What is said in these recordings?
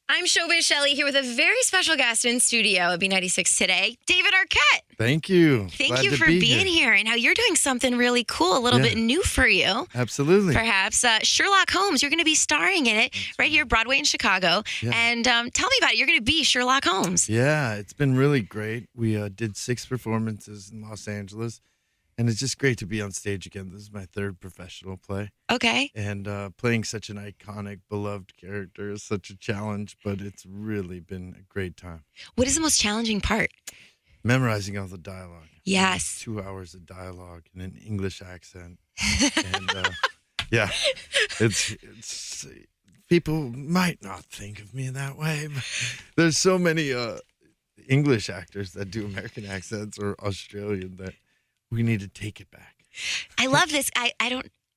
I'm Showbiz Shelley here with a very special guest in studio at B96 today, David Arquette. Thank you. Thank Glad you to for be being here. And now you're doing something really cool, a little bit new for you. Absolutely. Perhaps. Sherlock Holmes, you're going to be starring in it right here, Broadway in Chicago. Yeah. And tell me about it. You're going to be Sherlock Holmes. Yeah, it's been really great. We did 6 performances in Los Angeles, and it's just great to be on stage again. This is my 3rd professional play. Okay. And playing such an iconic, beloved character is such a challenge, but it's really been a great time. What is the most challenging part? Memorizing all the dialogue. Yes. 2 hours of dialogue in an English accent. And yeah, it's people might not think of me that way, but there's so many English actors that do American accents or Australian that we need to take it back. I love this.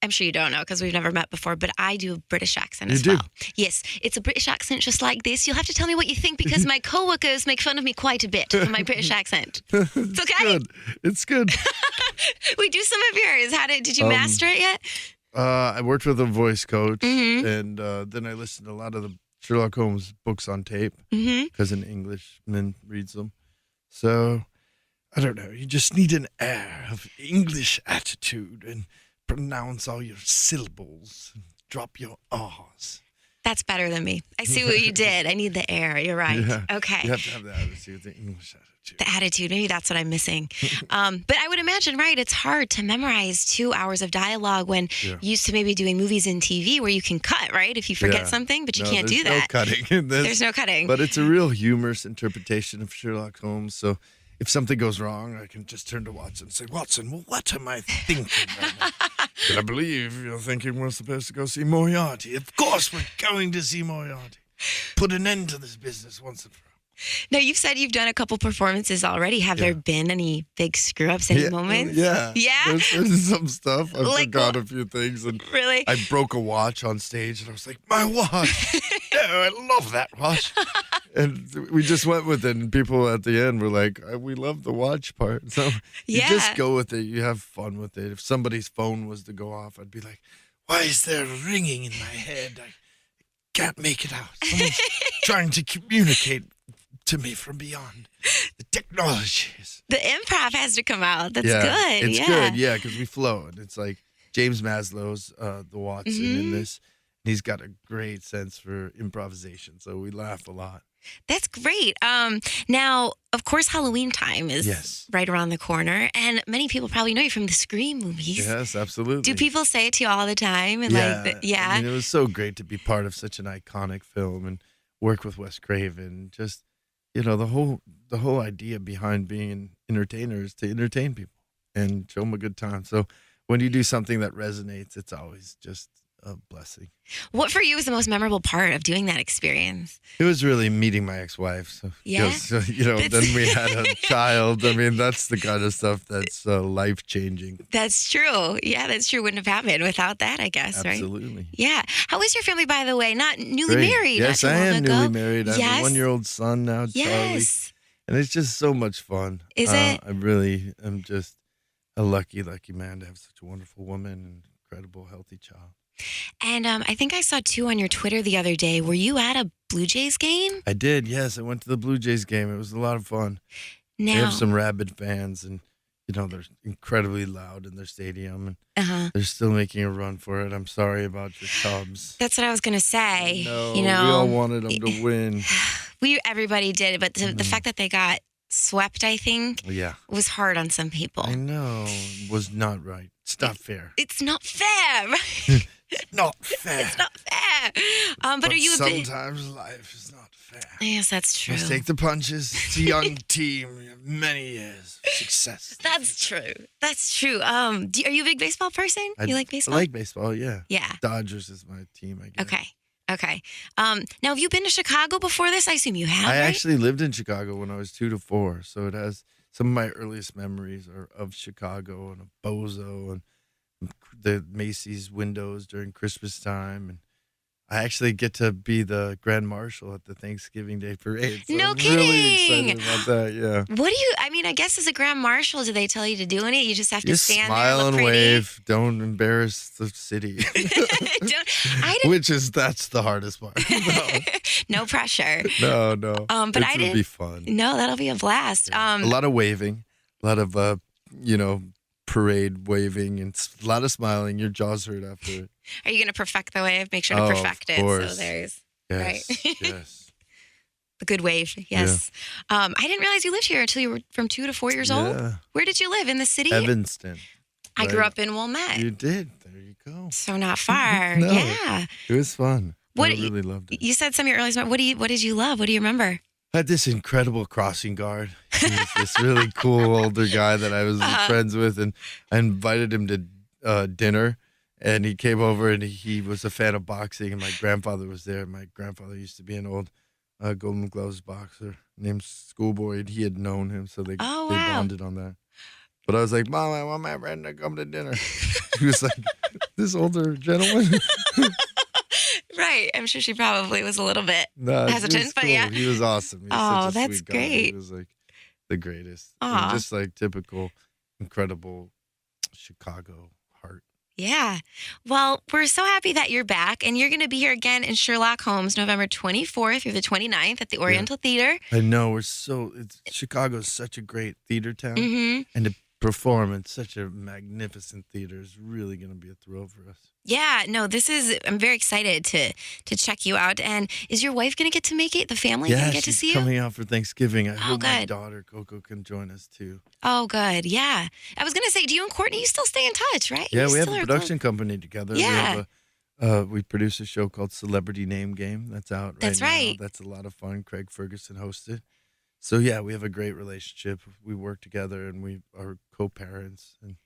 I'm sure you don't know because we've never met before, but I do a British accent as You do? well. Yes, it's a British accent just like this. You'll have to tell me what you think because my coworkers make fun of me quite a bit for my British accent. It's okay. Good. It's good. We do some of yours. Did you master it yet? I worked with a voice coach, Mhm. and then I listened to a lot of the Sherlock Holmes books on tape Mm-hmm. because an Englishman reads them. So, I don't know. You just need an air of English attitude and pronounce all your syllables and drop your R's. That's better than me. I see what you did. I need the air. You're right. Yeah. Okay. You have to have the attitude, the English attitude. The attitude. Maybe that's what I'm missing. But I would imagine, right, it's hard to memorize 2 hours of dialogue when Yeah. used to maybe doing movies and TV where you can cut, right? If you forget Yeah. something, but you No, can't do there's that. no cutting in this. There's no cutting. But it's a real humorous interpretation of Sherlock Holmes. So if something goes wrong, I can just turn to Watson and say, Watson, well, what am I thinking right now? Can I believe you're thinking we're supposed to go see Moriarty? Of course we're going to see Moriarty. Put an end to this business once and for all. Now, you've said you've done a couple performances already. Have there been any big screw-ups, any moments? Yeah. Yeah? There's some stuff. I Like forgot what? a few things. And Really? I broke a watch on stage, and I was like, my watch. No, I love that watch. And we just went with it, and people at the end were like, we love the watch part. So you Yeah. just go with it. You have fun with it. If somebody's phone was to go off, I'd be like, why is there ringing in my head? I can't make it out. Someone's trying to communicate to me from beyond. The technologies. The improv has to come out. That's Yeah, good. It's yeah. good, yeah, because we flow. And it's like James Maslow's the Watson in this. And he's got a great sense for improvisation, so we laugh a lot. That's great. Now, of course, Halloween time is Yes. right around the corner, and many people probably know you from the Scream movies. Yes, absolutely. Do people say it to you all the time? And Yeah. I mean, it was so great to be part of such an iconic film and work with Wes Craven. Just, the whole idea behind being an entertainer is to entertain people and show them a good time. So when you do something that resonates, it's always just a blessing. What for you was the most memorable part of doing that experience? It was really meeting my ex-wife. So, Yeah? because, then we had a child. I mean, that's the kind of stuff that's life-changing. That's true. Yeah, that's true. Wouldn't have happened without that, I guess, right? Absolutely. Yeah. How is your family, by the way? Not newly Great. married. Yes, not too I long am ago. newly married. I have Yes. a 1-year-old son now, Charlie. Yes. And it's just so much fun. Is it? I really am just a lucky man to have such a wonderful woman and incredible, healthy child. And I think I saw too on your Twitter the other day. Were you at a Blue Jays game? I did, yes. I went to the Blue Jays game. It was a lot of fun. Now, They have some rabid fans, and, they're incredibly loud in their stadium, and they're still making a run for it. I'm sorry about your Cubs. that's what I was gonna say. No, you we all know, wanted them to win. everybody did, but the fact that they got swept, I think, Yeah, was hard on some people. I know. It was not right. It's not fair. It's not fair. Right? Not fair. It's not fair. But are you a bit? sometimes life is not fair. Yes, that's true. Just take the punches. It's a young team. You have many years of success. That's true. That's true. Are you a big baseball person? You like baseball? I like baseball, yeah. Yeah. Dodgers is my team, I guess. Okay. Now, have you been to Chicago before this? I assume you have, I right? actually lived in Chicago when I was 2 to 4, so it has some of my earliest memories are of Chicago and of Bozo and the Macy's windows during Christmas time. And I actually get to be the grand marshal at the Thanksgiving Day parade. So No I'm really excited kidding. about that. Yeah. I guess as a grand marshal, do they tell you to do any? You just have to Just stand there and smile look and pretty. wave. Don't embarrass the city. I didn't. That's the hardest part. No pressure. No. But It I would didn't. be fun. No, that'll be a blast. A lot of waving, a lot of parade waving, and a lot of smiling. Your jaws hurt after it. Are you going to perfect the wave? Make sure to perfect of it. course. So there's Yes, right. yes. The good wave. Yes. I didn't realize you lived here until you were from 2 to 4 years old. Yeah. Where did you live? In the city? Evanston. I grew right. up in Wilmette. You did. There you go. So not far. No. Yeah. It was fun. What I really loved it. You said some of your earliest. What did you love? What do you remember? I had this incredible crossing guard. He was this really cool older guy that I was friends with, and I invited him to dinner, and he came over, and he was a fan of boxing, and my grandfather was there. My grandfather used to be an old Golden Gloves boxer named Schoolboy, and he had known him, so they bonded on that. But I was like, Mom, I want my friend to come to dinner. He was like, this older gentleman? Right. I'm sure she probably was a little bit No, hesitant, but cool. yeah. He was awesome. He was Oh, such a that's sweet guy. great. He was like the greatest. Aw. And just like typical, incredible Chicago heart. Yeah. Well, we're so happy that you're back, and you're going to be here again in Sherlock Holmes, November 24th through the 29th at the Oriental Theater. I know Chicago's such a great theater town, Mm-hmm. and to perform in such a magnificent theater is really going to be a thrill for us. Yeah. No, I'm very excited to check you out. And is your wife going to get to make it? The family going to get to see she's you? coming out for Thanksgiving. I hope my good. daughter Coco can join us too. Oh, good. Yeah. I was going to say, do you and Courtney, you still stay in touch, right? Yeah, You we have still a are production company together. Yeah. We produce a show called Celebrity Name Game that's out right That's now. right. That's a lot of fun. Craig Ferguson hosted. So yeah, we have a great relationship. We work together, and we are co-parents and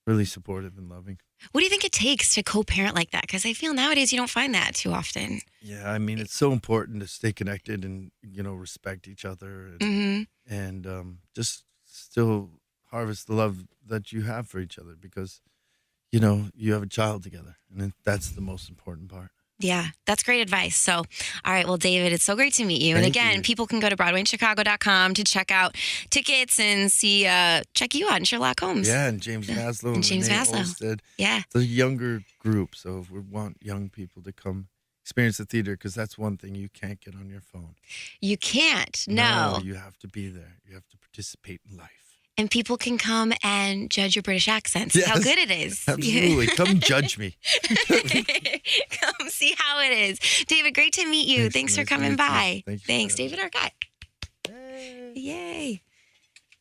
really supportive and loving. What do you think it takes to co-parent like that? Because I feel nowadays you don't find that too often. Yeah, I mean, it's so important to stay connected and respect each other and, Mm-hmm. just still harvest the love that you have for each other because you have a child together, and that's the most important part. Yeah, that's great advice. So, all right, well, David, it's so great to meet you. And Thank again, you. people can go to BroadwayInChicago.com to check out tickets and see, check you out in Sherlock Holmes. Yeah, and James Maslow And James Renee Maslow. Olmsted. Yeah. It's a younger group, so if we want young people to come experience the theater, because that's one thing you can't get on your phone. You can't. No. You have to be there. You have to participate in life. And people can come and judge your British accent. See how Yes, good it is. Absolutely. Come judge me. Come see how it is. David, great to meet you. Thanks for Nice to coming meet you. by. Thank you for Thanks, having David Arquette. Hey. Yay.